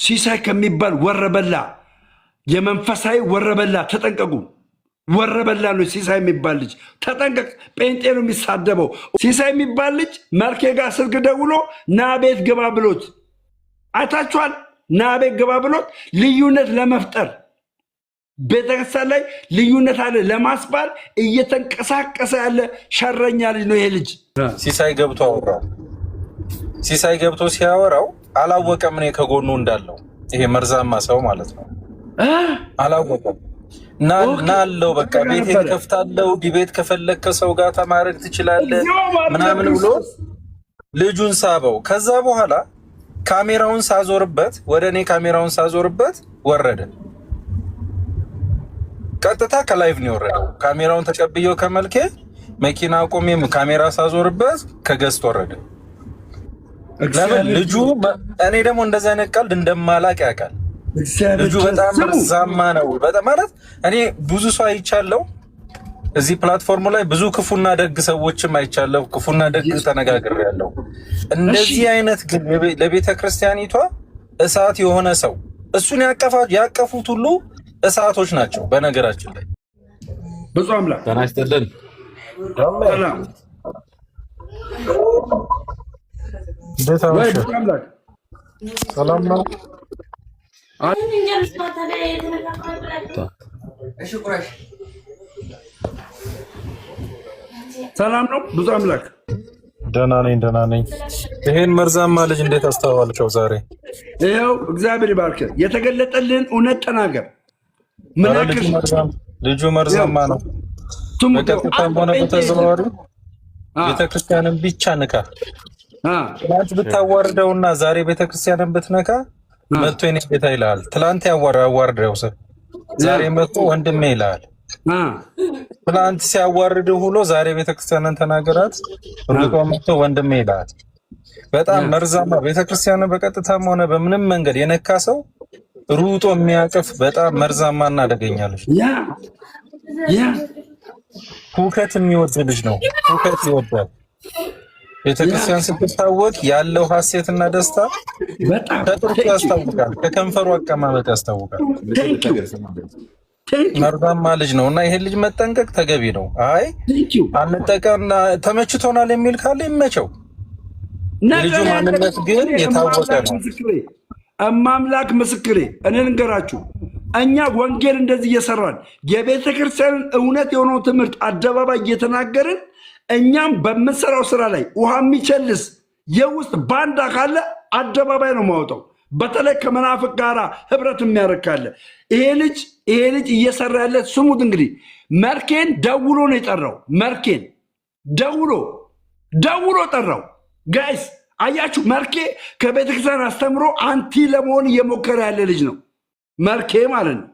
ሲሳይ ከሚባል ወረበላ የመንፈሳዊ ወረበላ ተጠንቀቁ። ወረበላ ነው ሲሳይ የሚባል ልጅ ተጠንቀቅ። ጴንጤ ነው የሚሳደበው። ሲሳይ የሚባል ልጅ መርኬ ጋር ስልክ ደውሎ ና ቤት ግባ ብሎት አይታችኋል። ና ቤት ግባ ብሎት ልዩነት ለመፍጠር ቤተክርስቲያን ላይ ልዩነት አለ ለማስባል እየተንቀሳቀሰ ያለ ሸረኛ ልጅ ነው ይሄ ልጅ። ሲሳይ ገብቶ አወራው። ሲሳይ ገብቶ ሲያወራው አላወቀም እኔ ከጎኑ እንዳለው ይሄ መርዛማ ሰው ማለት ነው። አላወቀም ናለው በቃ ቤቴን ከፍታለው ዲቤት ከፈለክ ከሰው ጋር ተማረክ ትችላለህ ምናምን ብሎ ልጁን ሳበው። ከዛ በኋላ ካሜራውን ሳዞርበት ወደ እኔ ካሜራውን ሳዞርበት ወረደ። ቀጥታ ከላይቭ ነው የወረደው። ካሜራውን ተቀብየው ከመልኬ መኪና ቆሜም ካሜራ ሳዞርበት ከገስት ወረደ። ለምን ልጁ እኔ ደግሞ እንደዛ አይነት ቀልድ እንደማላቅ ያውቃል። ልጁ በጣም መርዛማ ነው። በጣም ማለት እኔ ብዙ ሰው አይቻለው እዚህ ፕላትፎርሙ ላይ ብዙ ክፉና ደግ ሰዎችም አይቻለው። ክፉና ደግ ተነጋግሬያለሁ። እንደዚህ አይነት ግን ለቤተ ክርስቲያኒቷ እሳት የሆነ ሰው እሱን ያቀፉት ሁሉ እሳቶች ናቸው። በነገራችን ላይ ብዙ አምላክ ተናስተልን ሰላም ሰላም ነው። ሰላም ነው። ብዙ አምላክ ደህና ነኝ። ይሄን መርዛማ ልጅ እንዴት አስተዋልከው ዛሬ? ይኸው እግዚአብሔር ይባርክ። የተገለጠልን እውነት ተናገር። ምን ልጁ መርዛማ ነው። በቀጥታም ሆነ በተዘዋዋሪ ቤተክርስቲያንን ብቻ ንካ። ትናንት ብታዋርደውና ዛሬ ቤተክርስቲያንን ብትነካ መጥቶ የኔ ጌታ ይልሃል። ትላንት ያዋርደው ሰው ዛሬ መጥቶ ወንድሜ ይልሃል። ትላንት ሲያዋርድ ሁሎ ዛሬ ቤተክርስቲያንን ተናገራት ሩጦ መጥቶ ወንድሜ ይልሃል። በጣም መርዛማ ቤተክርስቲያንን በቀጥታም ሆነ በምንም መንገድ የነካ ሰው ሩጦ የሚያቅፍ በጣም መርዛማና አደገኛለች። ሁከት የሚወድ ልጅ ነው። ሁከት ይወዳል። ቤተክርስቲያን ስትታወቅ ያለው ሐሴትና ደስታ ከጥርሱ ያስታውቃል፣ ከከንፈሩ አቀማመጥ ያስታውቃል። መርዛማ ልጅ ነው እና ይሄ ልጅ መጠንቀቅ ተገቢ ነው። አይ አንጠቀምና ተመችቶናል የሚል ካለ ይመቸው። ልጁ ማንነት ግን የታወቀ ነው። እማምላክ ምስክሬ እኔ ልንገራችሁ፣ እኛ ወንጌል እንደዚህ እየሰራን የቤተ ክርስቲያንን እውነት የሆነው ትምህርት አደባባይ እየተናገርን እኛም በምንሰራው ስራ ላይ ውሃ የሚቸልስ የውስጥ ባንዳ ካለ አደባባይ ነው ማውጣው። በተለይ ከመናፍቅ ጋራ ህብረት የሚያደርግ ካለ ይሄ ልጅ እየሰራ ያለ ስሙት። እንግዲህ መርኬን ደውሎ ነው የጠራው። መርኬን ደውሎ ጠራው። ጋይስ አያችሁ፣ መርኬ ከቤተክርስቲያን አስተምሮ አንቲ ለመሆን እየሞከረ ያለ ልጅ ነው መርኬ ማለት ነው።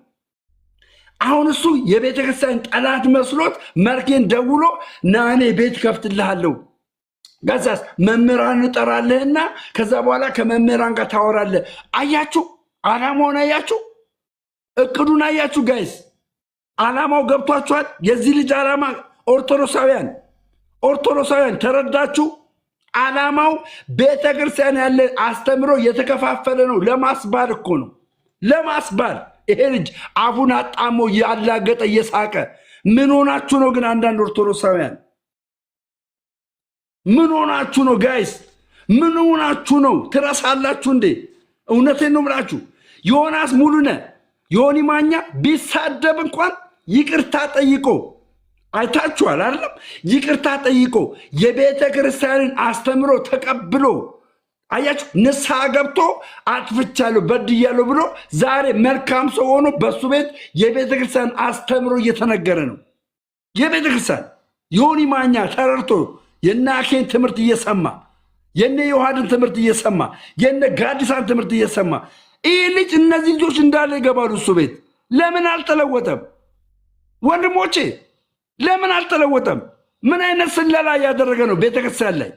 አሁን እሱ የቤተ ክርስቲያን ጠላት መስሎት መርኬን ደውሎ ና እኔ ቤት ከፍትልሃለሁ፣ ከዛስ መምህራን እጠራለህና ከዛ በኋላ ከመምህራን ጋር ታወራለህ። አያችሁ፣ ዓላማውን አያችሁ፣ እቅዱን አያችሁ። ጋይስ ዓላማው ገብቷችኋል? የዚህ ልጅ ዓላማ ኦርቶዶክሳውያን ተረዳችሁ? ዓላማው ቤተ ክርስቲያን ያለ አስተምሮ የተከፋፈለ ነው። ለማስባል እኮ ነው፣ ለማስባል። ይሄ ልጅ አፉን አጣሞ ያላገጠ እየሳቀ ምን ሆናችሁ ነው ግን? አንዳንድ ኦርቶዶክሳውያን ምን ሆናችሁ ነው ጋይስ? ምን ሆናችሁ ነው? ትረሳላችሁ እንዴ? እውነቴን ነው የምላችሁ። ዮናስ ሙሉነ ዮኒ ማኛ ቢሳደብ እንኳን ይቅርታ ጠይቆ አይታችኋል አይደለም? ይቅርታ ጠይቆ የቤተ ክርስቲያንን አስተምሮ ተቀብሎ አያችሁ፣ ንስሐ ገብቶ አጥፍቻለሁ በድያለሁ ብሎ ዛሬ መልካም ሰው ሆኖ በሱ ቤት የቤተ ክርስቲያን አስተምሮ እየተነገረ ነው። የቤተ ክርስቲያን ዮኒ ማኛ ተረድቶ የነ አኬን ትምህርት እየሰማ የነ ዮሐድን ትምህርት እየሰማ የነ ጋዲሳን ትምህርት እየሰማ ይህ ልጅ እነዚህ ልጆች እንዳለ ይገባሉ እሱ ቤት። ለምን አልተለወጠም? ወንድሞቼ ለምን አልተለወጠም? ምን አይነት ስለላ እያደረገ ነው ቤተክርስቲያን ላይ?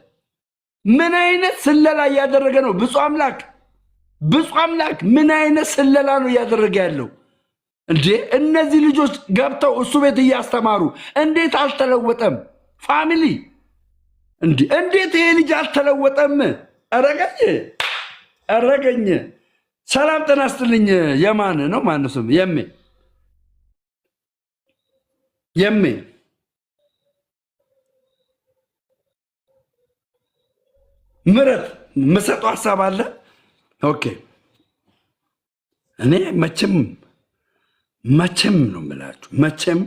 ምን አይነት ስለላ እያደረገ ነው? ብፁዕ አምላክ ምን አይነት ስለላ ነው እያደረገ ያለው እንዴ? እነዚህ ልጆች ገብተው እሱ ቤት እያስተማሩ እንዴት አልተለወጠም? ፋሚሊ እንዴት ይሄ ልጅ አልተለወጠም? አረገኝ ሰላም ጤና ይስጥልኝ። የማን ነው ማን ስም? የሜ ምረት መሰጠው ሀሳብ አለ። ኦኬ እኔ መቼም ነው የምላችሁ፣ መቼም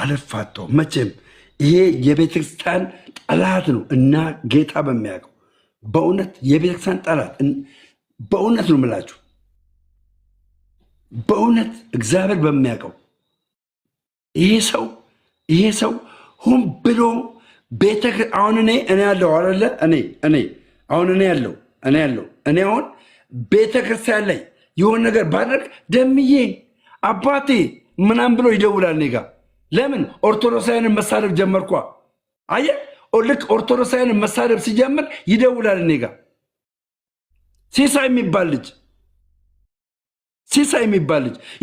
አልፋታው። መቼም ይሄ የቤተክርስቲያን ጠላት ነው እና ጌታ በሚያውቀው በእውነት የቤተክርስቲያን ጠላት በእውነት ነው የምላችሁ፣ በእውነት እግዚአብሔር በሚያውቀው ይሄ ሰው ሁን ብሎ አሁን እኔ ያለው አይደለ እኔ አሁን እኔ አሁን ቤተክርስቲያን ላይ የሆነ ነገር ባደርግ ደምዬ አባቴ ምናምን ብሎ ይደውላል እኔ ጋ። ለምን ኦርቶዶክሳውያንን መሳደብ ጀመርኳ። አየህ ልክ ኦርቶዶክሳውያንን መሳደብ ሲጀምር ይደውላል እኔ ጋ። ሲሳይ የሚባል ልጅ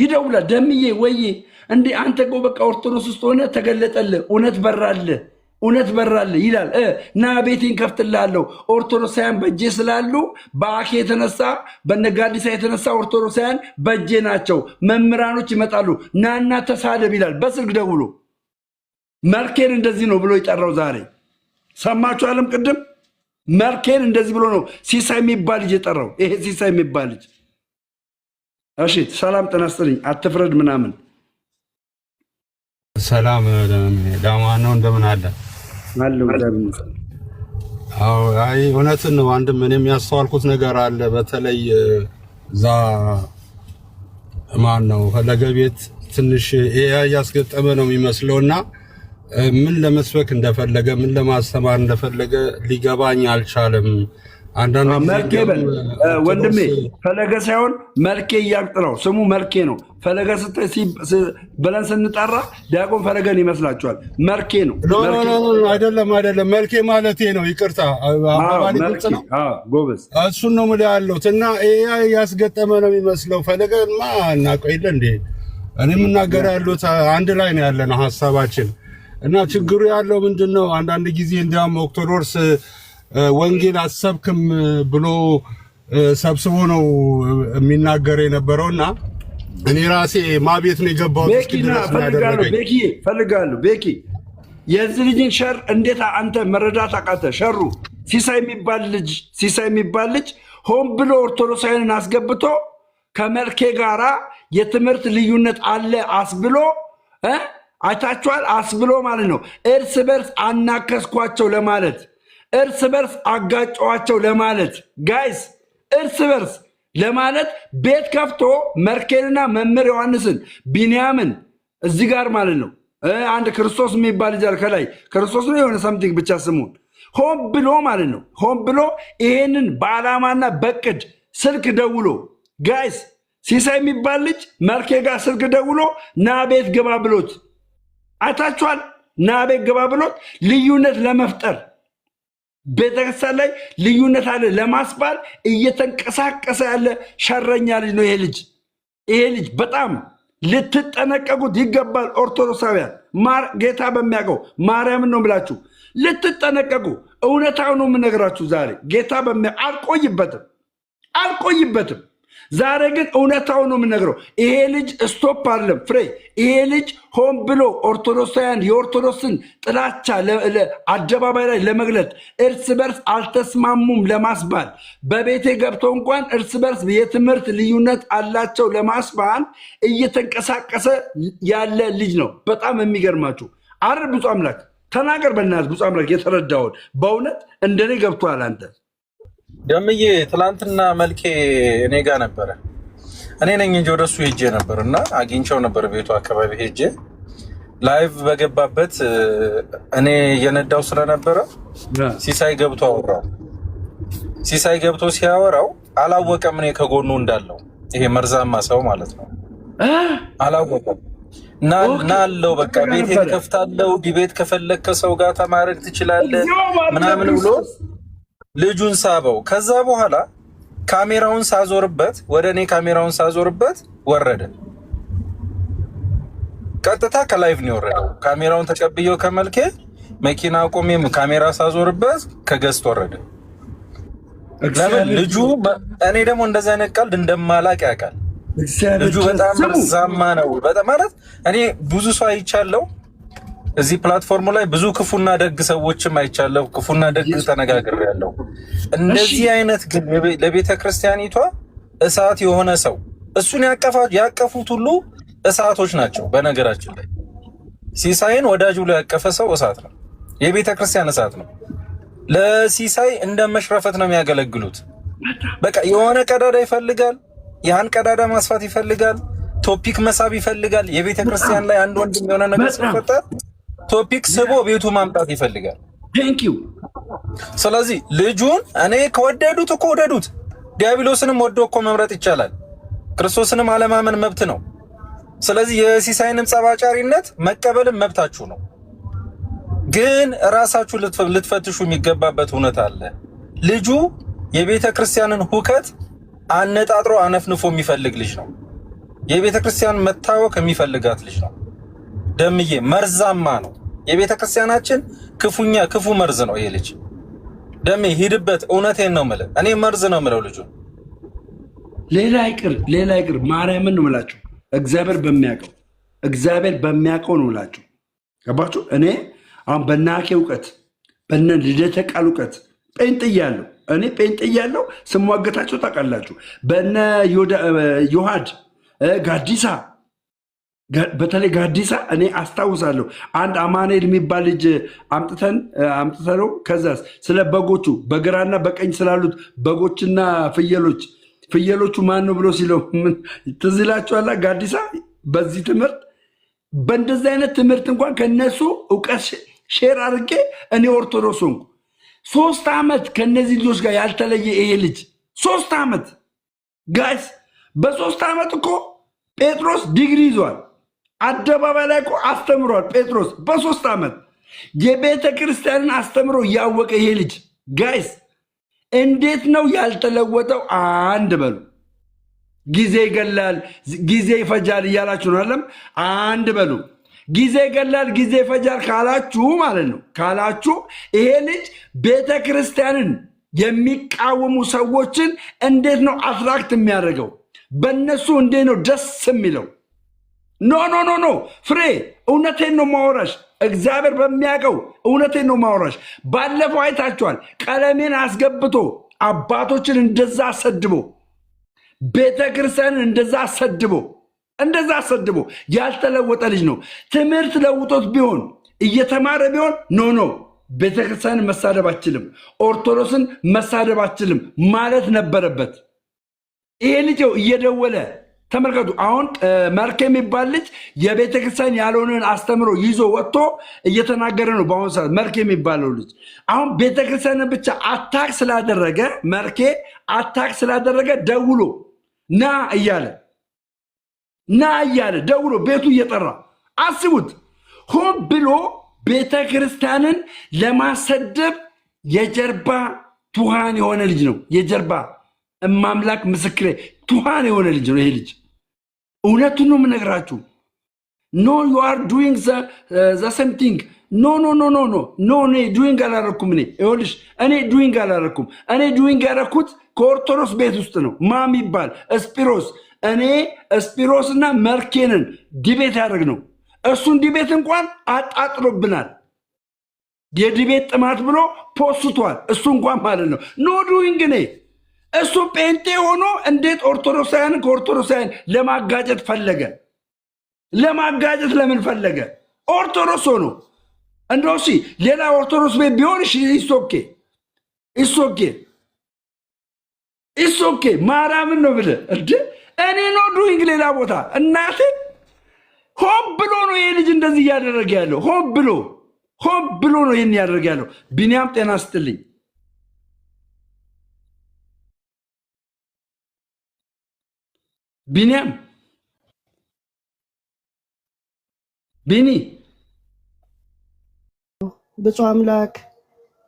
ይደውላል። ደምዬ ወይ እንዴ አንተ ጎ በቃ ኦርቶዶክስ ውስጥ ሆነ ተገለጠልህ፣ እውነት በራልህ ይላል። ና ቤቴን ከፍትልሃለሁ። ኦርቶዶክሳውያን በእጄ ስላሉ በአኬ የተነሳ በነጋዲሳ የተነሳ ኦርቶዶክሳውያን በእጄ ናቸው። መምህራኖች ይመጣሉ፣ ናና ተሳደብ ይላል በስልክ ደውሎ። መልኬን እንደዚህ ነው ብሎ ይጠራው ዛሬ። ሰማችሁ አለም ቅድም መልኬን እንደዚህ ብሎ ነው ሲሳይ የሚባል ልጅ የጠራው። ይሄ ሲሳይ የሚባል ልጅ እሺ፣ ሰላም ጤና ይስጥልኝ። አትፍረድ ምናምን። ሰላም ዳማ ነው። እንደምን አለ? አይ እውነትን ነው። አንድም እኔም ያስተዋልኩት ነገር አለ። በተለይ እዛ ማን ነው ፈለገ ቤት ትንሽ ኤአይ ያስገጠመ ነው የሚመስለውና ምን ለመስበክ እንደፈለገ ምን ለማስተማር እንደፈለገ ሊገባኝ አልቻለም። አንዳንድ መልኬ ወንድሜ ፈለገ ሳይሆን መልኬ እያልጥራው ስሙ መልኬ ነው። ፈለገ ብለን ስንጠራ ዲያቆን ፈለገን ይመስላችኋል? መልኬ ነው። አይደለም መልኬ ማለቴ ነው። ይቅርታ አባባሊ ግልጽ ነው። ጎበዝ እሱን ነው የምልህ ያለሁት። እና ኤአይ ያስገጠመ ነው የሚመስለው። ፈለገማ እናውቀው የለ እንዴ? እኔ የምናገር ያሉት አንድ ላይ ነው ያለነው ሀሳባችን። እና ችግሩ ያለው ምንድን ነው? አንዳንድ ጊዜ እንዲያውም ኦርቶዶክስ ወንጌል አሰብክም ብሎ ሰብስቦ ነው የሚናገር የነበረውና እኔ ራሴ ማቤት ነው የገባሁት። ፈልጋለሁ ቤኪ የዚህ ልጅን ሸር እንዴት አንተ መረዳት አቃተ? ሸሩ ሲሳይ የሚባል ልጅ ሆን ብሎ ኦርቶዶክሳውያንን አስገብቶ ከመልኬ ጋራ የትምህርት ልዩነት አለ አስብሎ አይታችኋል። አስብሎ ማለት ነው እርስ በርስ አናከስኳቸው ለማለት እርስ በርስ አጋጫዋቸው ለማለት ጋይስ እርስ በርስ ለማለት ቤት ከፍቶ መርኬንና መምህር ዮሐንስን ቢንያምን እዚህ ጋር ማለት ነው አንድ ክርስቶስ የሚባል ልጅ ከላይ ክርስቶስ ነው የሆነ ሰምቲንግ ብቻ ስሙን ሆን ብሎ ማለት ነው ሆን ብሎ ይሄንን በዓላማና በቅድ ስልክ ደውሎ ጋይስ ሲሳይ የሚባል ልጅ መርኬ ጋር ስልክ ደውሎ ና ቤት ግባ ብሎት አይታችኋል። ና ቤት ግባ ብሎት ልዩነት ለመፍጠር ቤተክርስቲያን ላይ ልዩነት አለ ለማስባል እየተንቀሳቀሰ ያለ ሸረኛ ልጅ ነው ይሄ ልጅ በጣም ልትጠነቀቁት ይገባል። ኦርቶዶክሳውያን ጌታ በሚያውቀው ማርያምን ነው ብላችሁ ልትጠነቀቁ። እውነታው ነው የምነግራችሁ ዛሬ ጌታ አልቆይበትም። ዛሬ ግን እውነታው ነው የምነግረው። ይሄ ልጅ ስቶፕ አይደለም ፍሬ። ይሄ ልጅ ሆን ብሎ ኦርቶዶክሳውያን የኦርቶዶክስን ጥላቻ አደባባይ ላይ ለመግለጥ እርስ በርስ አልተስማሙም ለማስባል በቤቴ ገብቶ እንኳን እርስ በርስ የትምህርት ልዩነት አላቸው ለማስባል እየተንቀሳቀሰ ያለ ልጅ ነው። በጣም የሚገርማችሁ አረ ብፁዕ አምላክ ተናገር በእናትህ ብፁዕ አምላክ የተረዳውን በእውነት እንደኔ ገብቶሃል አንተ ደምዬ ትላንትና መልኬ እኔ ጋር ነበረ። እኔ ነኝ እንጂ ወደሱ ሄጄ ነበር እና አግኝቼው ነበር ቤቱ አካባቢ ሄጄ ላይቭ በገባበት እኔ እየነዳው ስለነበረ ሲሳይ ገብቶ አወራው። ሲሳይ ገብቶ ሲያወራው አላወቀም እኔ ከጎኑ እንዳለው ይሄ መርዛማ ሰው ማለት ነው። አላወቀም እና አለው በቃ ቤቴን ከፍታለው ዲቤት ከፈለክ ከሰው ጋር ተማረግ ትችላለህ ምናምን ብሎ ልጁን ሳበው። ከዛ በኋላ ካሜራውን ሳዞርበት ወደ እኔ ካሜራውን ሳዞርበት ወረደ። ቀጥታ ከላይቭ ነው የወረደው። ካሜራውን ተቀብየው ከመልኬ መኪና አቆሜ ካሜራ ሳዞርበት ከገስት ወረደ። ለምን ልጁ እኔ ደግሞ እንደዚህ አይነት ቀልድ እንደማላቅ ያውቃል። ልጁ በጣም መርዛማ ነው። በጣም ማለት እኔ ብዙ ሰው አይቻለሁ እዚህ ፕላትፎርሙ ላይ ብዙ ክፉና ደግ ሰዎችም አይቻለሁ። ክፉና ደግ ተነጋግሬያለሁ። እንደዚህ አይነት ግን ለቤተ ክርስቲያኒቷ እሳት የሆነ ሰው እሱን ያቀፉት ሁሉ እሳቶች ናቸው። በነገራችን ላይ ሲሳይን ወዳጁ ላይ ያቀፈ ሰው እሳት ነው። የቤተ ክርስቲያን እሳት ነው። ለሲሳይ እንደ መሽረፈት ነው የሚያገለግሉት። በቃ የሆነ ቀዳዳ ይፈልጋል፣ ያን ቀዳዳ ማስፋት ይፈልጋል፣ ቶፒክ መሳብ ይፈልጋል። የቤተ ክርስቲያን ላይ አንድ ወንድም የሆነ ነገር ሲፈጠር ቶፒክ ስቦ ቤቱ ማምጣት ይፈልጋል። ቴንክ ዩ። ስለዚህ ልጁን እኔ ከወደዱት እኮ ወደዱት። ዲያብሎስንም ወዶ እኮ መምረጥ ይቻላል። ክርስቶስንም አለማመን መብት ነው። ስለዚህ የሲሳይንም ጸባጫሪነት መቀበልም መብታችሁ ነው። ግን ራሳችሁ ልትፈትሹ የሚገባበት እውነት አለ። ልጁ የቤተ ክርስቲያንን ሁከት አነጣጥሮ አነፍንፎ የሚፈልግ ልጅ ነው። የቤተ ክርስቲያን መታወክ የሚፈልጋት ልጅ ነው። ደምዬ መርዛማ ነው። የቤተ ክርስቲያናችን ክፉ መርዝ ነው ይሄ ልጅ። ደሜ ሂድበት። እውነቴን ነው የምልህ። እኔ መርዝ ነው የምለው ልጁ። ሌላ ይቅር ማርያምን ነው የምላችሁ። እግዚአብሔር በሚያውቀው ነው የምላችሁ። ገባችሁ? እኔ አሁን በናኬ እውቀት በነ ልደተ ቃል እውቀት ጴንጥያለሁ። እኔ ጴንጥያለሁ። ስሟገታቸው ታውቃላችሁ። በነ ዮሐድ ጋዲሳ፣ በተለይ ጋዲሳ እኔ አስታውሳለሁ። አንድ አማኑኤል የሚባል ልጅ አምጥተነው ከዛስ ስለ በጎቹ በግራና በቀኝ ስላሉት በጎችና ፍየሎቹ ማን ነው ብሎ ሲለው ትዝ ይላችኋል? ጋዲሳ በዚህ ትምህርት በእንደዚህ አይነት ትምህርት እንኳን ከነሱ እውቀት ሼር አድርጌ እኔ ኦርቶዶክስ ሆንኩ። 3 ዓመት ከነዚህ ልጆች ጋር ያልተለየ ይሄ ልጅ 3 ዓመት ጋይስ፣ በ3 ዓመት እኮ ጴጥሮስ ዲግሪ ይዟል። አደባባይ ላይ እኮ አስተምሯል። ጴጥሮስ በ3 ዓመት የቤተ ክርስቲያንን አስተምሮ እያወቀ ይሄ ልጅ ጋይስ እንዴት ነው ያልተለወጠው? አንድ በሉ። ጊዜ ይገላል፣ ጊዜ ይፈጃል እያላችሁ ነው አለም። አንድ በሉ። ጊዜ ይገላል፣ ጊዜ ይፈጃል ካላችሁ ማለት ነው ካላችሁ ይሄ ልጅ ቤተ ክርስቲያንን የሚቃወሙ ሰዎችን እንዴት ነው አትራክት የሚያደርገው? በእነሱ እንዴት ነው ደስ የሚለው? ኖ ፍሬ፣ እውነቴን ነው ማወራሽ። እግዚአብሔር በሚያውቀው እውነቴን ነው ማወራሽ። ባለፈው አይታችኋል። ቀለሜን አስገብቶ አባቶችን እንደዛ አሰድቦ ቤተ ክርስቲያንን እንደዛ አሰድቦ ያልተለወጠ ልጅ ነው። ትምህርት ለውጦት ቢሆን እየተማረ ቢሆን ኖ ቤተ ክርስቲያንን መሳደብ አችልም፣ ኦርቶዶክስን መሳደብ አችልም ማለት ነበረበት። ይሄ ልጅ እየደወለ ተመልከቱ። አሁን መርኬ የሚባል ልጅ የቤተ ክርስቲያን ያልሆነን አስተምሮ ይዞ ወጥቶ እየተናገረ ነው በአሁኑ ሰዓት። መርኬ የሚባለው ልጅ አሁን ቤተ ክርስቲያንን ብቻ አታክ ስላደረገ ደውሎ ና እያለ ደውሎ ቤቱ እየጠራ አስቡት። ሆን ብሎ ቤተ ክርስቲያንን ለማሰደብ የጀርባ ቱሃን የሆነ ልጅ ነው። የጀርባ እማምላክ ምስክሬ ቱሃን የሆነ ልጅ ነው ይሄ ልጅ። እውነቱን ነው የምነግራችሁ። ኖ ዩ አር ዱዊንግ ዘ ሰም ቲንግ ኖ እኔ ዱዊንግ አላረኩም። እኔ ዱዊንግ አላረኩም። እኔ ዱዊንግ ያረኩት ከኦርቶዶክስ ቤት ውስጥ ነው። ማም ይባል ስፒሮስ፣ እኔ ስፒሮስና መርኬንን ዲቤት ያደርግ ነው። እሱን ዲቤት እንኳን አጣጥሎብናል። የዲቤት ጥማት ብሎ ፖስቷል። እሱ እንኳን ማለት ነው ኖ ዱዊንግ እኔ እሱ ጴንጤ ሆኖ እንዴት ኦርቶዶክሳውያንን ከኦርቶዶክሳውያን ለማጋጨት ፈለገ? ለማጋጨት ለምን ፈለገ? ኦርቶዶክስ ሆኖ እንደው ሌላ ኦርቶዶክስ ቤት ቢሆን ኢሶኬ ማርያምን ነው ብለህ እኔ ነው ዱዊንግ ሌላ ቦታ እናቴ። ሆን ብሎ ነው ይሄ ልጅ እንደዚህ እያደረገ ያለው። ሆን ብሎ ነው ይህን እያደረገ ያለው። ቢኒያም ጤና ስትልኝ ቢኒ ብፁዕ አምላክ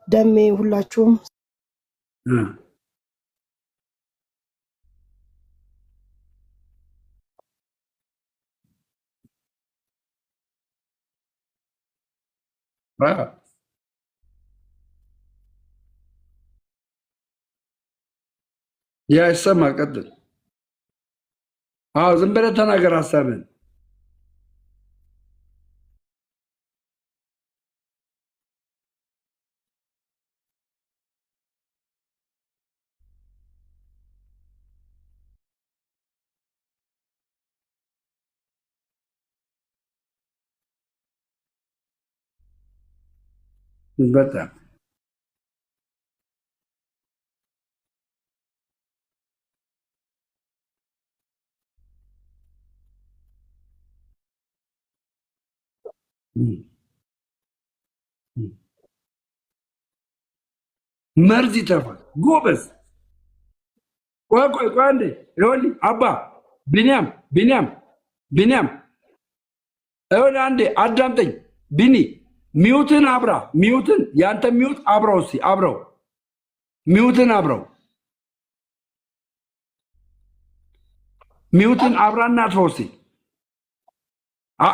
ደሜ ሁላችሁም ያ ይሰማል። ቀጥል። አዎ ዝም ብለህ ተናገር ሀሳብህን። በጣም መርዝ ይተፋል። ጎበዝ። ቆይ አንዴ ይኸውልህ አባ ቢኒያም ይኸውልህ አንዴ አዳምጠኝ ቢኒ። ሚውትን አብራ ሚውትን ያንተ ሚውት አብረው እስኪ አብረው ሚውትን አብረው ሚውትን አብራና አጥፈው እስኪ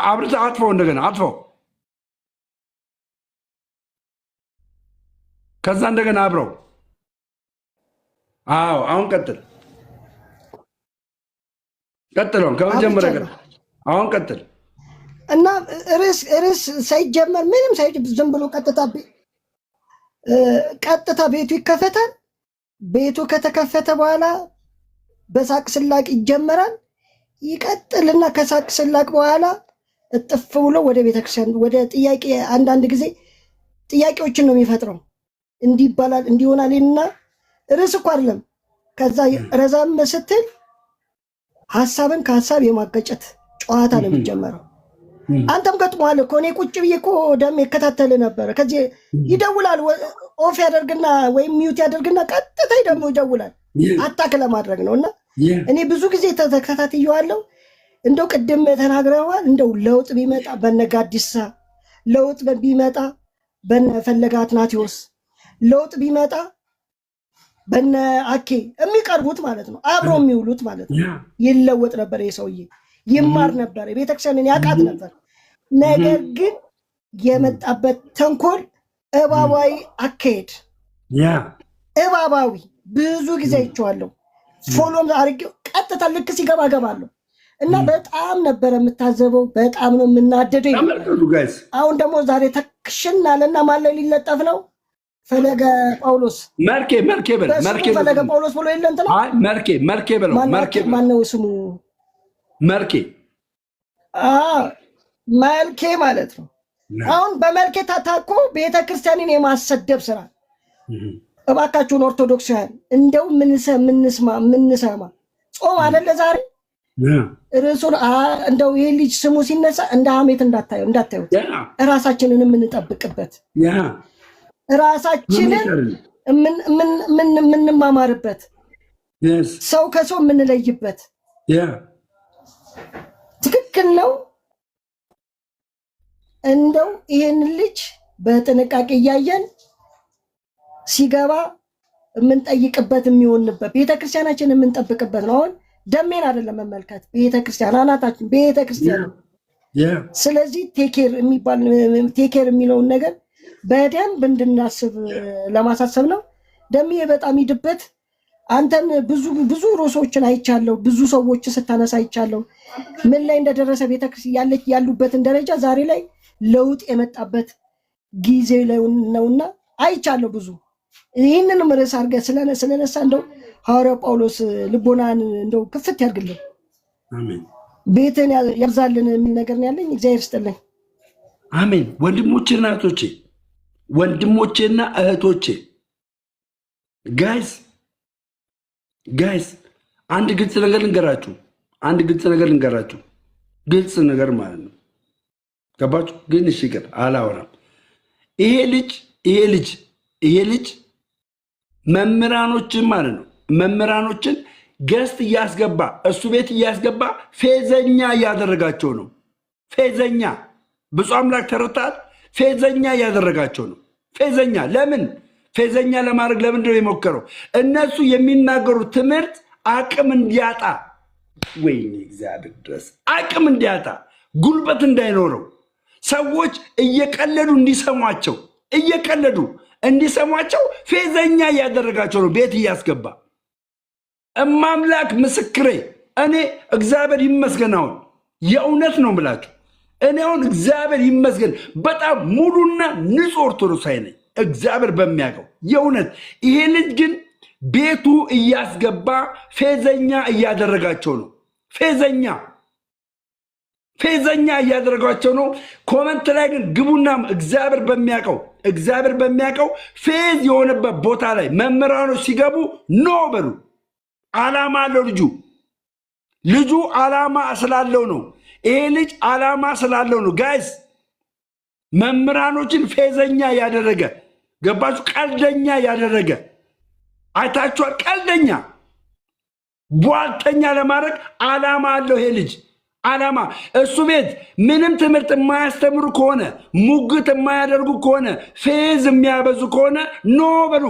አብርተህ አጥፈው እንደገና አጥፈው። ከዛ እንደገና አብረው። አዎ አሁን ቀጥል። ከመጀመሪያ ቀጥል። አሁን ቀጥል። እና ርዕስ ሳይጀመር ምንም ዝም ብሎ ቀጥታ ቤቱ ይከፈታል። ቤቱ ከተከፈተ በኋላ በሳቅ ስላቅ ይጀመራል። ይቀጥልና ከሳቅ ስላቅ በኋላ እጥፍ ብሎ ወደ ቤተክርስቲያን ወደ ጥያቄ፣ አንዳንድ ጊዜ ጥያቄዎችን ነው የሚፈጥረው። እንዲህ ይባላል እንዲሆናል እና ርዕስ እኮ አይደለም። ከዛ ረዛም ስትል ሀሳብን ከሀሳብ የማገጨት ጨዋታ ነው የሚጀመረው። አንተም ገጥሞሃል እኮ። እኔ ቁጭ ብዬ እኮ ደም ይከታተል ነበረ። ከዚህ ይደውላል፣ ኦፍ ያደርግና ወይም ሚውት ያደርግና ቀጥታ ደግሞ ይደውላል። አታክ ለማድረግ ነው። እና እኔ ብዙ ጊዜ ተከታትየዋለሁ። እንደው ቅድም ተናግረዋል። እንደው ለውጥ ቢመጣ በነ ጋዲሳ፣ ለውጥ ቢመጣ በነ ፈለገ አትናቴዎስ፣ ለውጥ ቢመጣ በነ አኬ የሚቀርቡት ማለት ነው፣ አብሮ የሚውሉት ማለት ነው። ይለወጥ ነበር የሰውዬ፣ ይማር ነበር፣ ቤተክርስቲያንን ያውቃት ነበር። ነገር ግን የመጣበት ተንኮል እባባዊ አካሄድ፣ እባባዊ ብዙ ጊዜ አይቼዋለሁ። ፎሎም አድርጌው ቀጥታ ልክ ሲገባ ገባለሁ እና በጣም ነበረ የምታዘበው። በጣም ነው የምናደደው። አሁን ደግሞ ዛሬ ተክሽን አለና ማን ላይ ሊለጠፍ ነው? ፈለገ ጳውሎስ መርኬ ፈለገ ጳውሎስ ብሎ የለ እንትና መርኬ ብለው ማነው ስሙ? መርኬ መልኬ ማለት ነው። አሁን በመልኬ ታታኮ ቤተክርስቲያንን የማሰደብ ስራ። እባካችሁን ኦርቶዶክሳውያን እንደው ምንሰማ ጾም አይደለ ዛሬ ርዕሱን እንደው ይህ ልጅ ስሙ ሲነሳ እንደ ሐሜት እንዳታዩት፣ እራሳችንን የምንጠብቅበት ራሳችንን የምንማማርበት ሰው ከሰው የምንለይበት ትክክል ነው። እንደው ይህን ልጅ በጥንቃቄ እያየን ሲገባ የምንጠይቅበት የሚሆንበት ቤተክርስቲያናችን የምንጠብቅበት ነው። አሁን ደሜን አይደለም መመልከት፣ ቤተክርስቲያን አናታችን ቤተክርስቲያን። ስለዚህ ቴኬር የሚለውን ነገር በደንብ እንድናስብ ለማሳሰብ ነው። ደሜ በጣም ሂድበት። አንተን ብዙ ርዕሶችን አይቻለሁ፣ ብዙ ሰዎችን ስታነሳ አይቻለሁ። ምን ላይ እንደደረሰ ቤተክርስቲያን ያሉበትን ደረጃ ዛሬ ላይ ለውጥ የመጣበት ጊዜ ላይ ነውና አይቻለሁ ብዙ። ይህንንም ርዕስ አድርገህ ስለነሳ እንደው ሐዋርያው ጳውሎስ ልቦናን እንደው ክፍት ያድርግልን፣ ቤትን ያብዛልን የሚል ነገር ነው ያለኝ። እግዚአብሔር ይስጥልኝ። አሜን። ወንድሞቼና እህቶቼ ጋይስ አንድ ግልጽ ነገር ልንገራችሁ። ግልጽ ነገር ማለት ነው። ገባችሁ? ግን እሺ ግን አላወራም። ይሄ ልጅ መምህራኖችን ማለት ነው መምህራኖችን ገስት እያስገባ እሱ ቤት እያስገባ ፌዘኛ እያደረጋቸው ነው። ፌዘኛ ብፁዕ አምላክ ተረታል። ፌዘኛ እያደረጋቸው ነው። ፌዘኛ ለምን ፌዘኛ ለማድረግ ለምንድን ነው የሞከረው? እነሱ የሚናገሩት ትምህርት አቅም እንዲያጣ፣ ወይኔ እግዚአብሔር ድረስ አቅም እንዲያጣ፣ ጉልበት እንዳይኖረው፣ ሰዎች እየቀለዱ እንዲሰሟቸው ፌዘኛ እያደረጋቸው ነው። ቤት እያስገባ እማምላክ ምስክሬ እኔ እግዚአብሔር ይመስገናው የእውነት ነው ብላችሁ እኔ አሁን እግዚአብሔር ይመስገን በጣም ሙሉና ንጹህ ኦርቶዶክሳዊ ነኝ እግዚአብሔር በሚያውቀው የእውነት ይሄ ልጅ ግን ቤቱ እያስገባ ፌዘኛ እያደረጋቸው ነው ፌዘኛ እያደረጋቸው ነው ኮሜንት ላይ ግን ግቡና እግዚአብሔር በሚያውቀው ፌዝ የሆነበት ቦታ ላይ መምህራኖች ሲገቡ ኖ በሉ ዓላማ አለው ልጁ ዓላማ ስላለው ነው ይሄ ልጅ ዓላማ ስላለው ነው ጋይስ መምህራኖችን ፌዘኛ ያደረገ ገባችሁ ቀልደኛ ያደረገ አይታችኋል ቀልደኛ ቧልተኛ ለማድረግ ዓላማ አለው ይሄ ልጅ ዓላማ እሱ ቤት ምንም ትምህርት የማያስተምሩ ከሆነ ሙግት የማያደርጉ ከሆነ ፌዝ የሚያበዙ ከሆነ ኖ በሉ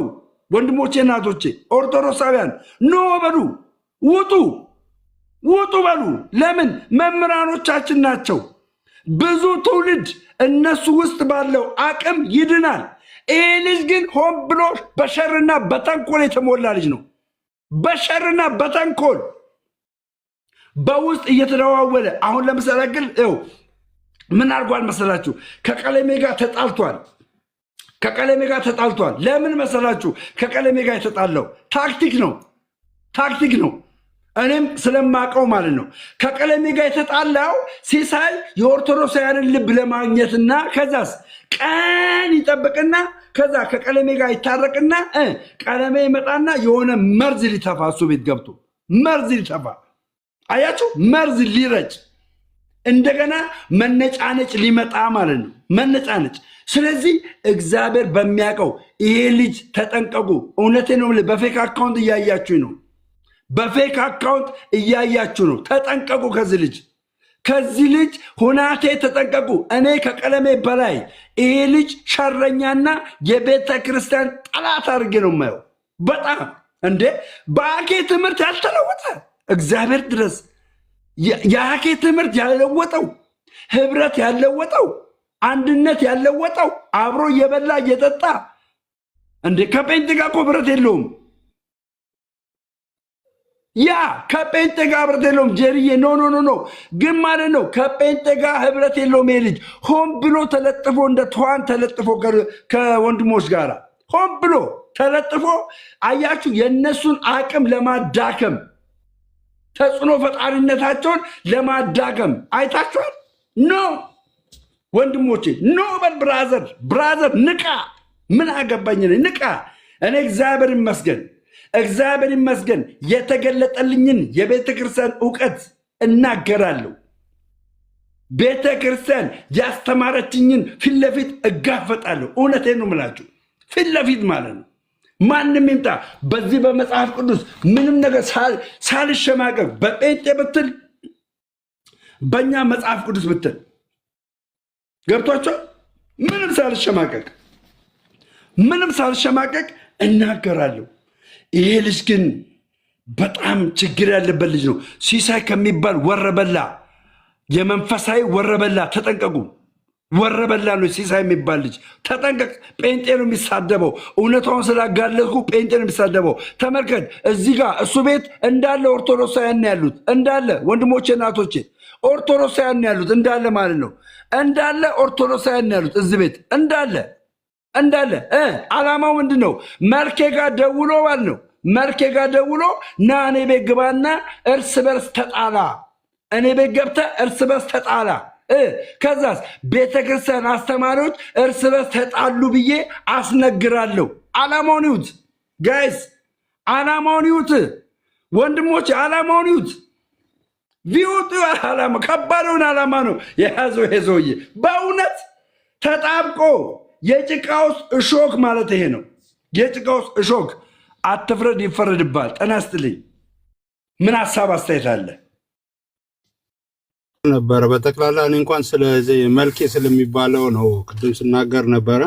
ወንድሞቼ እናቶቼ ኦርቶዶክሳውያን ኖ በሉ ውጡ በሉ ለምን መምህራኖቻችን ናቸው ብዙ ትውልድ እነሱ ውስጥ ባለው አቅም ይድናል ይሄ ልጅ ግን ሆን ብሎ በሸርና በተንኮል የተሞላ ልጅ ነው በሸርና በተንኮል በውስጥ እየተደዋወለ አሁን ለምሳሌ ግን ምን አድርጓል መሰላችሁ ከቀለሜ ጋር ተጣልቷል ለምን መሰላችሁ ከቀለሜ ጋር የተጣለው ታክቲክ ነው እኔም ስለማቀው ማለት ነው ከቀለሜ ጋር የተጣላው ሲሳይ የኦርቶዶክሳውያንን ልብ ለማግኘትና ከዛስ ቀን ይጠብቅና ከዛ ከቀለሜ ጋር ይታረቅና ቀለሜ ይመጣና የሆነ መርዝ ሊተፋ እሱ ቤት ገብቶ መርዝ ሊተፋ አያችሁ መርዝ ሊረጭ እንደገና መነጫነጭ ሊመጣ ማለት ነው መነጫነጭ ስለዚህ እግዚአብሔር በሚያቀው ይሄ ልጅ ተጠንቀቁ እውነቴ ነው በፌክ አካውንት እያያችሁ ነው ተጠንቀቁ ከዚህ ልጅ ሁናቴ ተጠንቀቁ እኔ ከቀለሜ በላይ ይሄ ልጅ ሸረኛና የቤተ ክርስቲያን ጠላት አድርጌ ነው የማየው በጣም እንዴ በአኬ ትምህርት ያልተለወጠ እግዚአብሔር ድረስ የአኬ ትምህርት ያለወጠው ህብረት ያለወጠው አንድነት ያለወጠው አብሮ እየበላ እየጠጣ እንዴ ከጴንጤ ጋር እኮ ህብረት የለውም ያ ከጴንጤ ጋር ህብረት የለውም ጀሪዬ ኖ ግን ማለት ነው ከጴንጤ ጋር ህብረት የለውም ይሄ ልጅ ሆን ብሎ ተለጥፎ እንደ ተዋን ተለጥፎ ከወንድሞች ጋር ሆን ብሎ ተለጥፎ አያችሁ የነሱን አቅም ለማዳከም ተጽዕኖ ፈጣሪነታቸውን ለማዳከም አይታችኋል ኖ ወንድሞቼ ኖ በል ብራዘር ንቃ ምን አገባኝ ንቃ እኔ እግዚአብሔር ይመስገን የተገለጠልኝን የቤተክርስቲያን ዕውቀት እናገራለሁ ቤተክርስቲያን ያስተማረችኝን ፊት ለፊት እጋፈጣለሁ እውነቴን ነው የምላችሁ ፊት ለፊት ማለት ነው ማንም ይምጣ በዚህ በመጽሐፍ ቅዱስ ምንም ነገር ሳልሸማቀቅ በጴንጤ ብትል በእኛ መጽሐፍ ቅዱስ ብትል ገብቷቸው ምንም ሳልሸማቀቅ እናገራለሁ ይሄ ልጅ ግን በጣም ችግር ያለበት ልጅ ነው ሲሳይ ከሚባል ወረበላ የመንፈሳዊ ወረበላ ተጠንቀቁ ወረበላ ነው ሲሳይ የሚባል ልጅ ተጠንቀቅ ጴንጤ ነው የሚሳደበው እውነታውን ስላጋለጥኩ ጴንጤ ነው የሚሳደበው ተመልከት እዚህ ጋር እሱ ቤት እንዳለ ኦርቶዶክሳውያን ያሉት እንዳለ ወንድሞቼ እናቶቼ ኦርቶዶክሳውያን ያሉት እንዳለ ማለት ነው እንዳለ ኦርቶዶክሳውያን ያሉት እዚህ ቤት እንዳለ ዓላማው ምንድነው መልኬ ጋር ደውሎ ማለት ነው መልኬ ጋር ደውሎ ና እኔ ቤት ግባና እርስ በርስ ተጣላ እኔ ቤት ገብተህ እርስ በርስ ተጣላ ከዛስ ቤተክርስቲያን አስተማሪዎች እርስ በርስ ተጣሉ ብዬ አስነግራለሁ ዓላማውን ይሁት ጋይስ ዓላማውን ይሁት ወንድሞች ዓላማውን ይሁት ቪውጡ ዓላማ ከባድውን ዓላማ ነው የያዘው ሰውዬ በእውነት ተጣብቆ የጭቃ ውስጥ እሾክ ማለት ይሄ ነው የጭቃ ውስጥ እሾክ አትፍረድ ይፈረድባል ጤና ይስጥልኝ ምን ሐሳብ አስተያየት አለ ነበረ በጠቅላላ እኔ እንኳን ስለዚህ መልኬ ስለሚባለው ነው ቅድም ስናገር ነበረ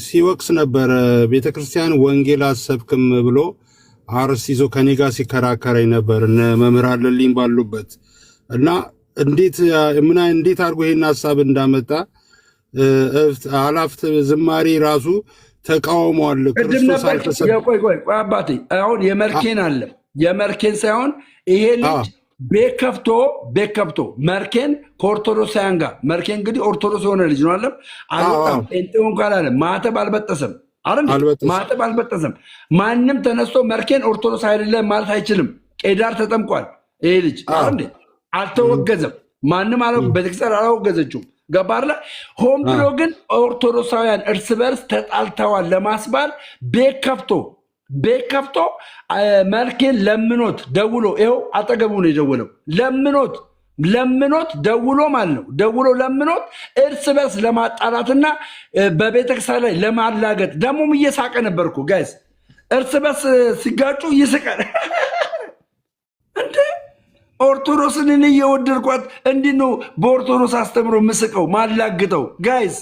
ሲወክስ ነበረ ቤተክርስቲያን ወንጌል አሰብክም ብሎ አርስ ይዞ ከኔ ጋር ሲከራከረኝ ነበር እነ መምህር አለልኝ ባሉበት እና እንዴት አድርጎ ይሄን ሐሳብ እንዳመጣ አላፍት ዝማሬ ራሱ ተቃውሞ አለ። ክርስቶስ አልተሰቀለም። ቆይ አባቴ አሁን የመርኬን አለ የመርኬን ሳይሆን ይሄ ልጅ ቤት ከፍቶ መርኬን ከኦርቶዶክሳውያን ጋር መርኬን እንግዲህ ኦርቶዶክስ የሆነ ልጅ ነው አለም አልወጣም ጴንጤውን ካል አለ ማተብ አልበጠሰም ማተብ አልበጠሰም። ማንም ተነስቶ መርኬን ኦርቶዶክስ አይደለም ማለት አይችልም። ቄዳር ተጠምቋል ይሄ ልጅ አንዴ አልተወገዘም። ማንም ቤተክርስቲያን አላወገዘችውም። ገባርላ ሆን ብሎ ግን ኦርቶዶክሳውያን እርስ በርስ ተጣልተዋል ለማስባል ቤት ከፍቶ መርኬን ለምኖት ደውሎ ይኸው አጠገቡ ነው የደወለው። ለምኖት ደውሎ ማለት ነው ደውሎ ለምኖት እርስ በርስ ለማጣላትና በቤተክርስቲያን ላይ ለማላገጥ ደግሞም እየሳቀ ነበርኩ ጋይስ። እርስ በርስ ሲጋጩ ይስቃል እንዴ! ኦርቶዶክስን እኔ እየወደድኳት እንዲህ ነው በኦርቶዶክስ አስተምሮ ምስቀው ማላግጠው ጋይስ፣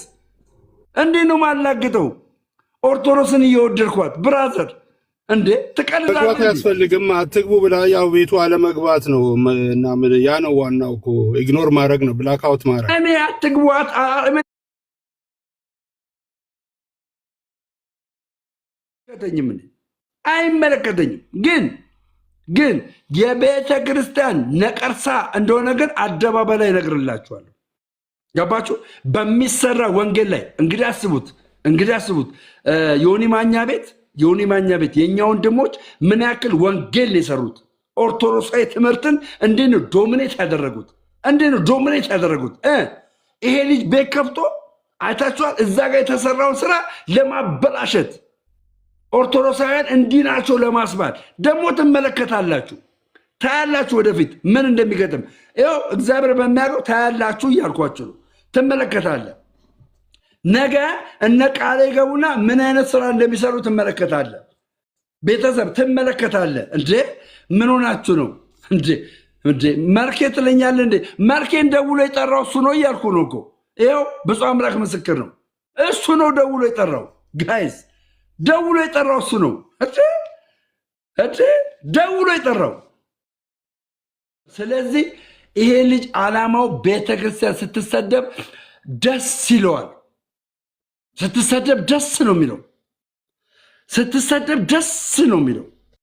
እንዲህ ነው ማላግጠው ኦርቶዶክስን እየወደድኳት ብራዘር እንዴ ተቀልዳለህ። ያስፈልግም አትግቡ ብላ ያው ቤቱ አለመግባት ነው እና ያ ነው ዋናው እኮ ኢግኖር ማድረግ ነው ብላክ አውት ማድረግ። እኔ አትግቧት አይመለከተኝም። ግን የቤተ ክርስቲያን ነቀርሳ እንደሆነ ግን አደባባይ ላይ እነግርላችኋለሁ። ገባችሁ? በሚሰራ ወንጌል ላይ እንግዲህ አስቡት ዮኒ ማኛ ቤት የኛ ወንድሞች ምን ያክል ወንጌል የሰሩት ኦርቶዶክሳዊ ትምህርትን እንዴት ነው ዶሚኔት ያደረጉት ይሄ ልጅ ቤት ከፍቶ አይታችኋል። እዛ ጋር የተሰራውን ስራ ለማበላሸት ኦርቶዶክሳውያን እንዲህ ናቸው ለማስባል ደግሞ ትመለከታላችሁ፣ ታያላችሁ ወደፊት ምን እንደሚገጥም። ይኸው እግዚአብሔር በሚያውቀው ታያላችሁ እያልኳችሁ ነው። ትመለከታለህ። ነገ እነ ቃል ይገቡና ምን አይነት ስራ እንደሚሰሩ ትመለከታለህ። ቤተሰብ ትመለከታለህ። እንዴ ምን ሆናችሁ ነው እንዴ መርኬ ትለኛለህ እንዴ? መርኬን ደውሎ የጠራው እሱ ነው እያልኩ ነው እኮ። ይኸው ብፁዕ አምላክ ምስክር ነው። እሱ ነው ደውሎ የጠራው ጋይስ፣ ደውሎ የጠራው እሱ ነው ደውሎ የጠራው። ስለዚህ ይሄ ልጅ ዓላማው ቤተክርስቲያን ስትሰደብ ደስ ይለዋል። ስትሰደብ ደስ ነው የሚለው።